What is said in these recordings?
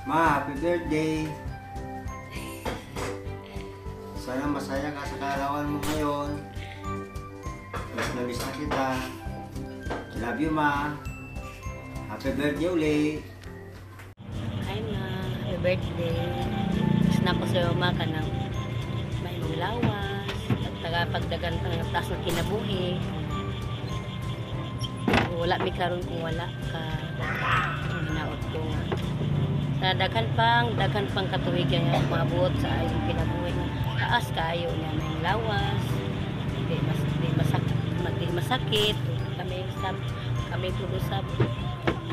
Ma, happy birthday! Sana masaya ka sa kaarawan mo ngayon. Miss na miss na kita. Love you, Ma. Happy birthday ulit. Hi ma, happy birthday. Gusto na ko sa'yo ma ka ng may mong lawas. At tagapagdagan pa ng taas ng kinabuhi. Wala mi karon kung wala ka. Hinaot ko nga. Sa daghan pang katuwigan nga maabot sa ayong kinabuhi. Taas kayo na may lawas. Di masakit. Kami tulo sa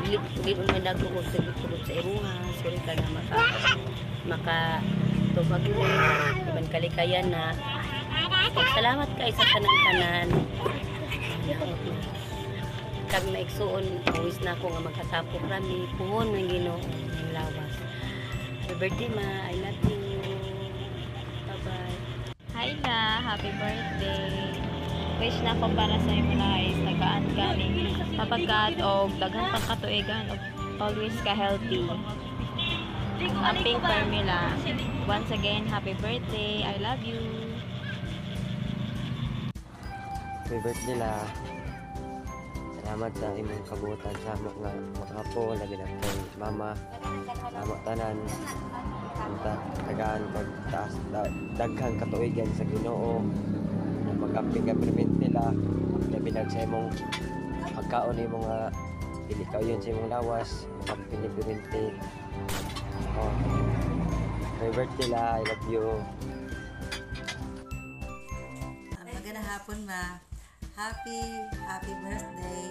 hindi mo may nagulog sa iruha. Sorry ka na makatubag mo. Ibang kalikayan na. Salamat ka sa kanan-kanan. Kag maigsuon, awis na ako nga magkatapok rami. Puhon ng Ginoo ng lawas. Happy birthday ma, I love you. Bye-bye. Hi la, happy birthday. Wish na ko para sa imo guys, tagaan galing tapagat o daghan pang katuigan o always ka healthy. Amping formula. Once again, happy birthday. I love you. Happy birthday la. Salamat sa imong kabutan sa amok nga makapo labi na kay mama. Salamat tanan. Tagaan pag taas daghang katuigan sa Ginoo. Mag-amping ka permit nila labi na sa imong pagkaon ni mga dili ka yun sa imong lawas mag-amping ni permit. Oh. Happy birthday la. I love you. Magandang hapon ma. Happy birthday.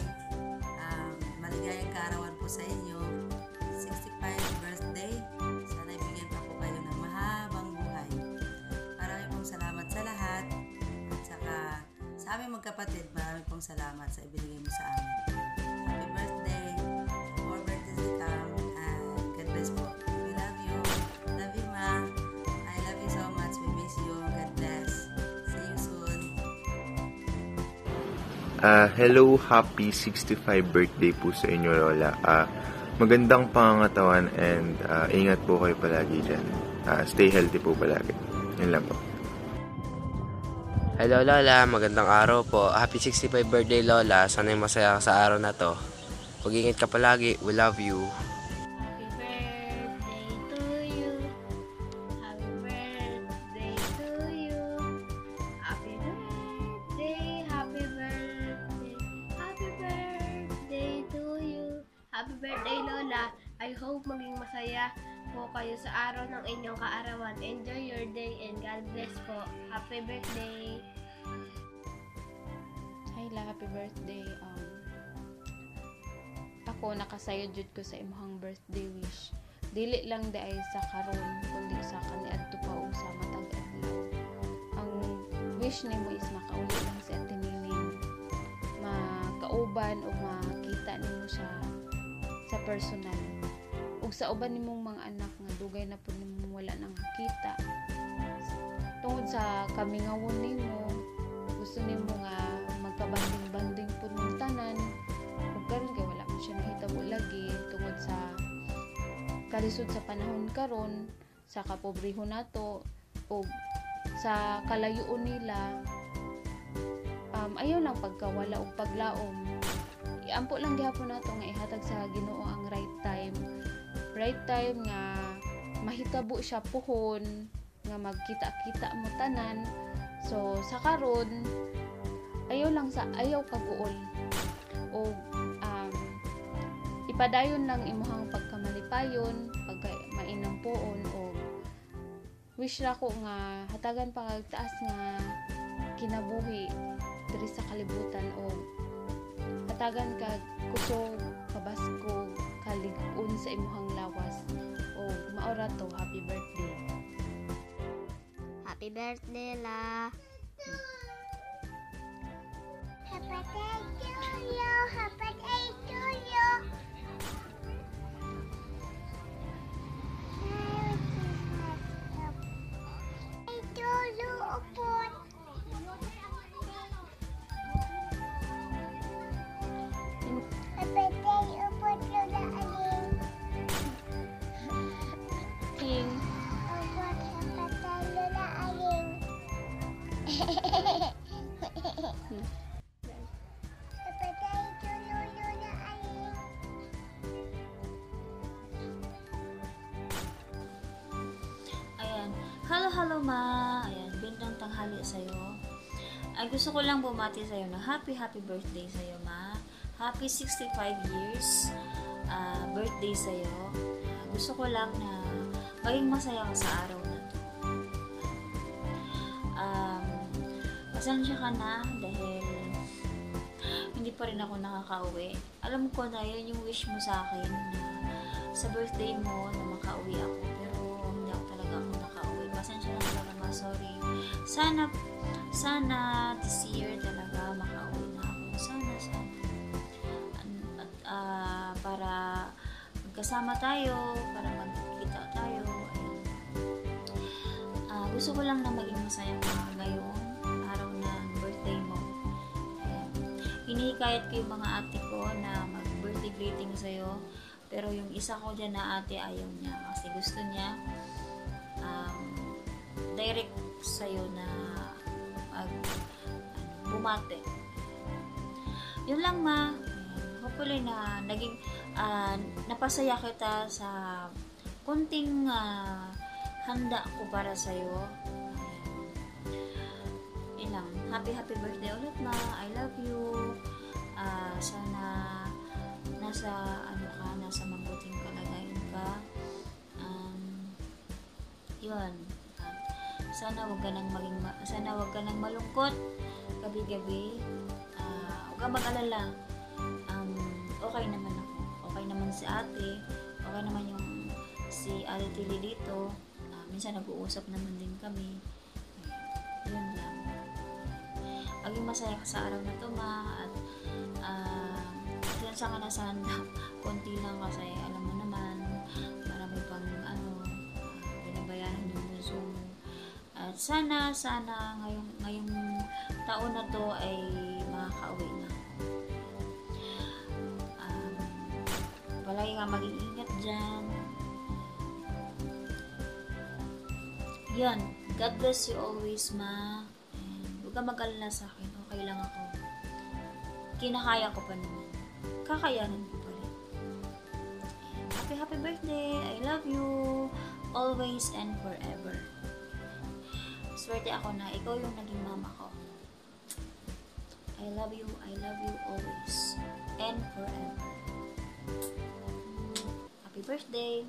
Maligayang kaarawan po sa inyo. 65th birthday. Sana ibigyan pa po kayo ng mahabang buhay. Maraming pong salamat sa lahat. At saka sa aming magkapatid, maraming pong salamat sa ibinigay mo sa amin. Happy birthday. More birthdays to come. And God bless po. We love you. Love you ma. I love you so much. We miss you. God bless. See you soon. Hello, happy 65 birthday po sa inyo, Lola. Magandang pangangatawan and ingat po kayo palagi dyan. Stay healthy po palagi. Yun lang po. Hello Lola, magandang araw po. Happy 65 birthday Lola. Sana'y masaya ka sa araw na to. Mag-ingat ka palagi. We love you. Happy birthday to you. Happy birthday to you. Happy birthday, happy birthday. Happy birthday to you. Happy birthday Lola. I hope maging masaya po kayo sa araw ng inyong kaarawan. Enjoy your day and God bless po. Happy birthday. Hi la, happy birthday. Ako nakasayod jud ko sa imong birthday wish. Dili lang ay sa karon kundi sa kaniadto pa og sa matag adlaw. Ang wish nimo is makauli lang si Ate Nining. Makauban o makita nimo siya sa personal. Ug sa uban nimong mga anak nga dugay na pud nimo wala nang kita. Tungod sa kamingawon nimo, gusto nimo nga magkabanding-banding pud ng tanan. Ug karon kay wala man siya nahitabo lagi tungod sa kalisod sa panahon karon, sa kapobrehon nato ug sa kalayoon nila. Ayaw lang pagkawala ug paglaom. Iampo lang gihapon nato nga ihatag sa Ginoo ang right time nga mahitabo siya puhon nga magkita-kita mo tanan. So sa karon ayaw kaguol o ipadayon lang imuhang pagkamalipayon pagka mainam poon o wish ra ko nga hatagan pa kag taas nga kinabuhi diri sa kalibutan o hatagan kag kusog kabaskog kalig-on sa imuhang lawas o maora to. Happy birthday. Happy birthday la. Happy birthday to you. Happy birthday to you. Ayan. Hello ma. Ayan, gandang tanghali sa'yo. Ay, gusto ko lang bumati sa'yo na happy birthday sa'yo, ma. Happy 65 years birthday sa'yo. Gusto ko lang na maging masaya ka sa araw na to. Pasensya ka na dahil hindi pa rin ako nakakauwi. Alam ko na yun yung wish mo sa akin na sa birthday mo na makauwi ako. Pero hindi ako talaga nakauwi. Pasensya na talaga, ma. Sorry. Sana this year talaga makauwi na ako. Sana. At para magkasama tayo, para magkita tayo. Gusto ko lang na maging masaya ka ngayong araw ng birthday mo. Hinihikayat ko yung mga ate ko na mag-birthday greeting sa'yo. Pero yung isa ko dyan na ate ayaw niya. Kasi gusto niya direct sa'yo na bumate. Yun lang, ma. Hopefully na naging napasaya kita sa kunting handa ko para sa'yo. Ilang happy birthday ulit, ma. I love you. Sana nasa mabuting kalagayan ka. Yun. Sana wag ka nang malungkot gabi-gabi. Huwag kang mag-alala. Okay naman ako. Okay naman si ate. Okay naman yung si Ate Tilly dito. Minsan nag-uusap naman din kami. Yun lang. Maging masaya ka sa araw na to, ma. At sa ka na sa handa. Konti lang kasi alam mo naman marami pang binabayaran yung puso mo. At sana ngayong taon na to ay makakauwi na. Palagi ka mag-iingat dyan. Yun. God bless you always, ma. And huwag ka mag-alala sa akin. Okay lang ako. Kinakaya ko pa naman. Kakayanan ko pa rin. And happy birthday. I love you. Always and forever. Swerte ako na ikaw yung naging mama ko. I love you always and forever. Happy birthday!